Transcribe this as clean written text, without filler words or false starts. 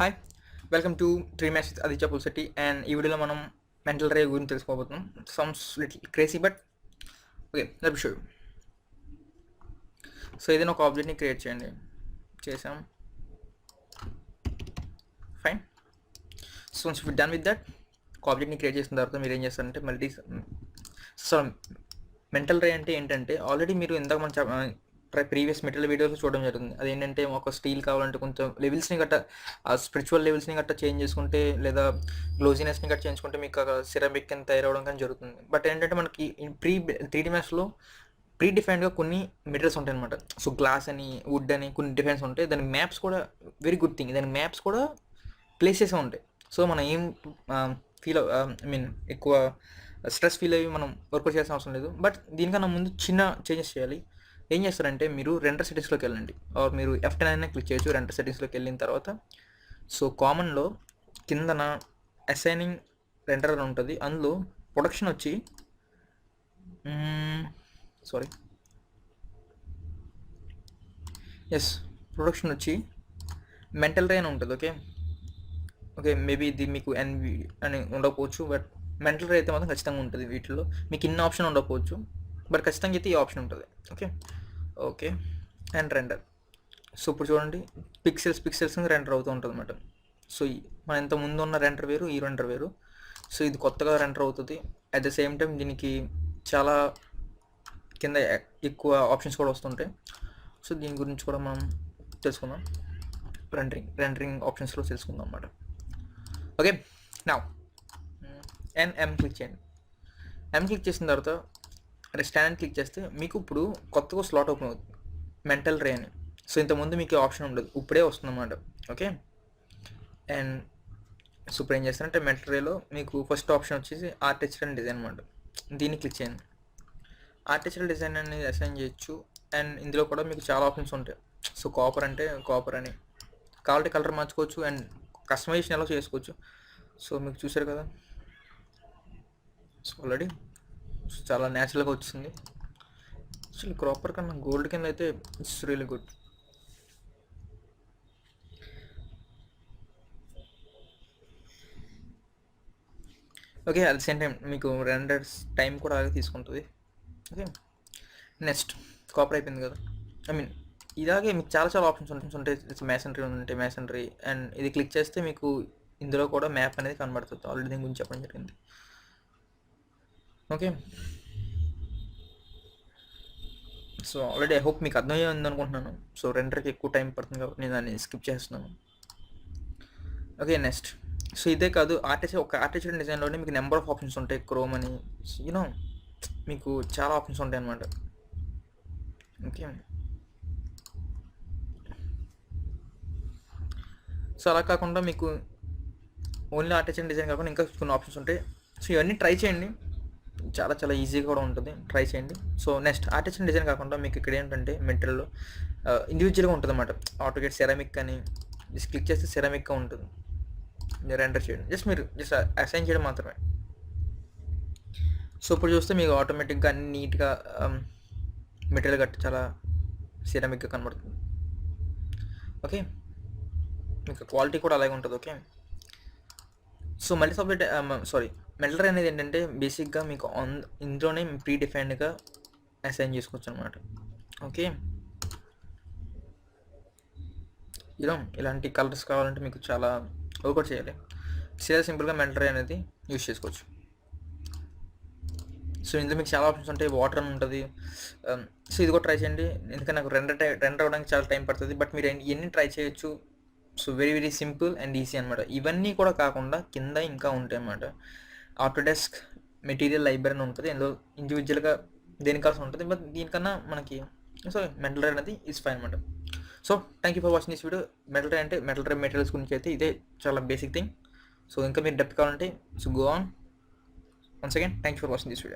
Hi, welcome to three match with Aditya Pulshetti. And ఈ వీడియోలో మనం మెంటల్ రే గురించి తెలుసుకోబోతున్నాం. Sounds little crazy but okay, let me show you. So ఏదైనా ఒక ఆబ్జెక్ట్ని క్రియేట్ చేయండి. చేసాం, fine. So once you done with that, ఒక ఆబ్జెక్ట్ని క్రియేట్ చేసిన తర్వాత మీరు ఏం చేస్తారంటే మల్టీ. సో మెంటల్ రే అంటే ఏంటంటే, ఆల్రెడీ మీరు ఇందాక మనం ప్రీవియస్ మెటీరియల్ వీడియోస్ చూడడం జరుగుతుంది. అదేంటంటే ఒక స్టీల్ కావాలంటే కొంచెం లెవెల్స్ని గట్ట, ఆ స్పిరిచువల్ లెవెల్స్ని గట్ట చేంజ్ చేసుకుంటే, లేదా గ్లోజినెస్ని గట్ట చేంచుకుంటే మీకు సిరామిక్ కింద తయారవడం కానీ జరుగుతుంది. బట్ ఏంటంటే మనకి త్రీ మ్యాథ్స్లో ప్రీ డిఫైన్డ్గా కొన్ని మెటీరియల్స్ ఉంటాయి అనమాట. సో గ్లాస్ అని, వుడ్ అని కొన్ని డిఫైన్స్ ఉంటాయి. దాని మ్యాప్స్ కూడా వెరీ గుడ్ థింగ్, దాని మ్యాప్స్ కూడా ప్లేసెస్ ఉంటాయి. సో మనం ఏం ఎక్కువ స్ట్రెస్ ఫీల్ అయ్యి మనం వర్కౌట్ చేయాల్సిన అవసరం లేదు. బట్ దీనికన్నా ముందు చిన్న చేంజెస్ చేయాలి. ఏం చేస్తారంటే మీరు రెండర్ సెట్టింగ్స్లోకి వెళ్ళండి, ఆర్ మీరు F10 అయినా క్లిక్ చేయొచ్చు. రెండర్ సెట్టింగ్స్లోకి వెళ్ళిన తర్వాత సో కామన్లో కిందన అసైనింగ్ రెండర్ అని ఉంటుంది. అందులో ప్రొడక్షన్ వచ్చి ప్రొడక్షన్ వచ్చి మెంటల్ రే అని ఉంటుంది. ఓకే, మేబీ ఇది మీకు ఎన్వి అని ఉండకపోవచ్చు, బట్ మెంటల్ రే అయితే మాత్రం ఖచ్చితంగా ఉంటుంది. వీటిలో మీకు ఇన్ని ఆప్షన్ ఉండకపోవచ్చు, బట్ ఖచ్చితంగా అయితే ఈ ఆప్షన్ ఉంటుంది. Okay and render. సో ఇప్పుడు చూడండి, పిక్సెల్స్ రెండర్ అవుతూ ఉంటుంది అన్నమాట. సో మన ఇంత ముందు ఉన్న రెండర్ వేరు, ఈ రెండర్ వేరు. సో ఇది కొత్తగా రెండర్ అవుతుంది. అట్ ద సేమ్ టైం దీనికి చాలా కింద ఎక్కువ ఆప్షన్స్ కూడా వస్తుంటాయి. సో దీని గురించి కూడా మనం తెలుసుకుందాం. రెండరింగ్ ఆప్షన్స్లో తెలుసుకుందాం అన్నమాట. ఓకే, నౌ ఎం క్లిక్ చేయండి. ఎం క్లిక్ చేసిన తర్వాత స్టాండ్ క్లిక్ చేస్తే మీకు ఇప్పుడు కొత్తగా స్లాట్ ఓపెన్ అవుతుంది, మెంటల్ రే అని. సో ఇంతకుముందు మీకు ఆప్షన్ ఉండదు, ఇప్పుడే వస్తుంది అన్నమాట. ఓకే, అండ్ సో ఇప్పుడు ఏం చేస్తారంటే మెంటల్ రేలో మీకు ఫస్ట్ ఆప్షన్ వచ్చేసి ఆర్టిస్టికల్ డిజైన్ అనమాట. దీన్ని క్లిక్ చేయండి. ఆర్టిస్టికల్ డిజైన్ అనేది అసైన్ చేయొచ్చు. అండ్ ఇందులో కూడా మీకు చాలా ఆప్షన్స్ ఉంటాయి. సో కాపర్ అంటే కాపర్ అని, కావాలంటే కలర్ మార్చుకోవచ్చు అండ్ కస్టమైజేషన్ ఎలా చేసుకోవచ్చు. సో మీకు చూసారు కదా, సో ఆల్రెడీ చాలా న్యాచురల్గా వచ్చింది. యాక్చువల్లీ కాపర్ కన్నా గోల్డ్ కింద అయితే it's really good. Okay, at the same time మీకు రెండర్స్ టైం కూడా అలాగే తీసుకుంటుంది. ఓకే, నెక్స్ట్ కాపర్ అయిపోయింది కదా. ఇలాగే మీకు చాలా ఆప్షన్స్ ఉంటాయి. మ్యాసనరీ అండ్ ఇది క్లిక్ చేస్తే మీకు ఇందులో కూడా మ్యాప్ అనేది కనబడుతుంది. ఆల్రెడీ దీని గురించి చెప్పడం జరిగింది. Okay, so already I hope మీకు అర్థమయ్యింది అనుకుంటున్నాను. సో రెండర్కి ఎక్కువ టైం పడుతుంది కాబట్టి నేను దాన్ని స్కిప్ చేస్తున్నాను. Okay, next. సో ఇదే కాదు, ఆర్టిస్టికల్ డిజైన్లోనే మీకు నెంబర్ ఆఫ్ ఆప్షన్స్ ఉంటాయి. క్రోమ్ అని, యూనో మీకు చాలా ఆప్షన్స్ ఉంటాయి అన్నమాట. ఓకే, సో అలా కాకుండా మీకు ఓన్లీ ఆర్టిస్టికల్ డిజైన్ కాకుండా ఇంకా కొన్ని ఆప్షన్స్ ఉంటాయి. సో ఇవన్నీ ట్రై చేయండి, చాలా ఈజీగా కూడా ఉంటుంది, ట్రై చేయండి. సో నెక్స్ట్ ఆర్టిస్టికల్ డిజైన్ కాకుండా మీకు ఇక్కడ ఏంటంటే మెటీరియల్లో ఇండివిజువల్గా ఉంటుంది అన్నమాట. ఆటోకేట్ సెరామిక్ అని జస్ట్ క్లిక్ చేస్తే సెరామిక్గా ఉంటుంది. మీరు ఎంటర్ చేయండి, మీరు అసైన్ చేయడం మాత్రమే. సో ఇప్పుడు చూస్తే మీకు ఆటోమేటిక్గా అన్ని నీట్గా మెటీరియల్ గట్టి చాలా సెరామిక్గా కనబడుతుంది. ఓకే, మీకు క్వాలిటీ కూడా అలాగే ఉంటుంది. ఓకే, సో మెంటల్ రే అనేది ఏంటంటే బేసిక్గా మీకు ఇందులోనే ప్రీ డిఫైన్డ్గా అసైన్ చేసుకోవచ్చు అనమాట. ఓకే, ఇలాంటి కలర్స్ కావాలంటే మీకు చాలా వర్కౌట్ చేయాలి. చాలా సింపుల్గా మెంటల్ రే అనేది యూజ్ చేసుకోవచ్చు. సో ఇందులో మీకు చాలా ఆప్షన్స్ ఉంటాయి. వాటర్ అని ఉంటుంది. సో ఇది కూడా ట్రై చేయండి, ఎందుకంటే నాకు రెండర్ అవ్వడానికి చాలా టైం పడుతుంది. బట్ మీరు ఇవన్నీ ట్రై చేయొచ్చు. So very simple and easy అనమాట. ఇవన్నీ కూడా కాకుండా కింద ఇంకా ఉంటాయి అన్నమాట. ఆటోడెస్క్ మెటీరియల్ లైబ్రరీ అని ఉంటుంది. అందులో ఇండివిజువల్గా దేనికి కావాల్సి ఉంటుంది. బట్ దీనికన్నా మనకి మెంటల్ రే అనేది ఈజ్ ఫైన్ అనమాట. So thank you for watching this video. Mental ray materials గురించి అయితే ఇదే చాలా బేసిక్ థింగ్. సో ఇంకా మీరు డెప్త్ కావాలంటే so go on. Once again thank you for watching this video.